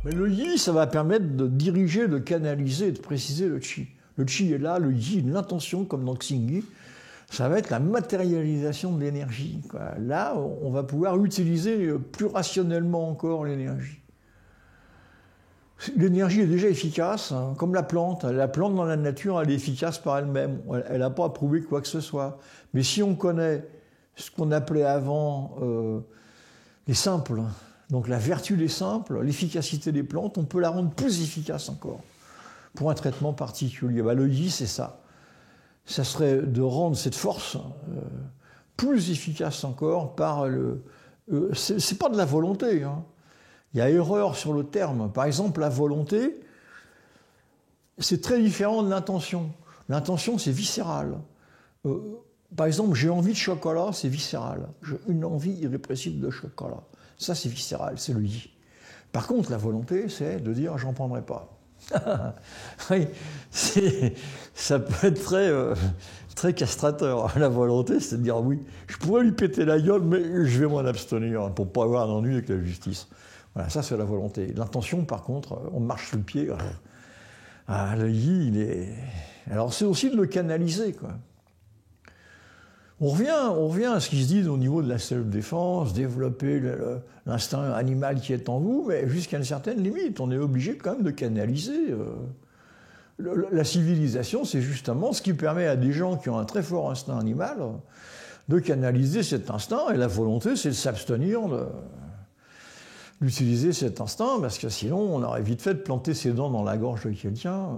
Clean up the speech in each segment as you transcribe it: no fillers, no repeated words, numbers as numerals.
Mais le yi, ça va permettre de diriger, de canaliser, de préciser le chi. Le chi est là, le yi, l'intention, comme dans Xingyi, ça va être la matérialisation de l'énergie. Là, on va pouvoir utiliser plus rationnellement encore l'énergie. L'énergie est déjà efficace, hein, comme la plante. La plante dans la nature, elle est efficace par elle-même. Elle n'a pas à prouver quoi que ce soit. Mais si on connaît ce qu'on appelait avant les simples, donc la vertu des simples, l'efficacité des plantes, on peut la rendre plus efficace encore pour un traitement particulier. Le yi, c'est ça. Ça serait de rendre cette force plus efficace encore par le... c'est pas de la volonté, hein. Il y a erreur sur le terme. Par exemple, la volonté, c'est très différent de l'intention. L'intention, c'est viscéral. Par exemple, j'ai envie de chocolat, c'est viscéral. J'ai une envie irrépressible de chocolat. Ça, c'est viscéral, c'est le yi. Par contre, la volonté, c'est de dire j'en prendrai pas. Oui, ça peut être très castrateur. La volonté, c'est de dire oui, je pourrais lui péter la gueule, mais je vais m'en abstenir pour ne pas avoir un ennui avec la justice. Voilà, ça c'est la volonté. L'intention, par contre, on marche sur le pied. Le yi, il est... Alors c'est aussi de le canaliser, quoi. On revient à ce qui se dit au niveau de la self-défense, développer l'instinct animal qui est en vous, mais jusqu'à une certaine limite. On est obligé quand même de canaliser. La civilisation, c'est justement ce qui permet à des gens qui ont un très fort instinct animal de canaliser cet instinct, et la volonté, c'est de s'abstenir d'utiliser cet instinct, parce que sinon, on aurait vite fait de planter ses dents dans la gorge de quelqu'un.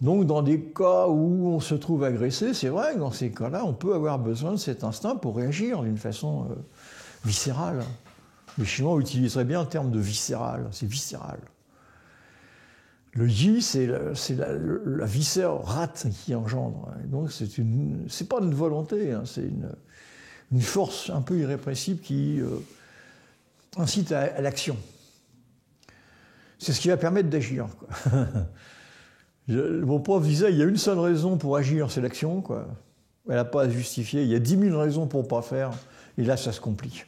Donc, dans des cas où on se trouve agressé, c'est vrai que dans ces cas-là, on peut avoir besoin de cet instinct pour réagir d'une façon viscérale. Les Chinois utiliseraient bien le terme de viscéral, c'est viscéral. Le yi, c'est la viscère rate qui engendre. Donc, c'est pas une volonté, hein, c'est une force un peu irrépressible qui incite à l'action. C'est ce qui va permettre d'agir, quoi. Mon prof disait, il y a une seule raison pour agir, c'est l'action, quoi. Elle n'a pas à se justifier. Il y a 10 000 raisons pour ne pas faire, et là, ça se complique.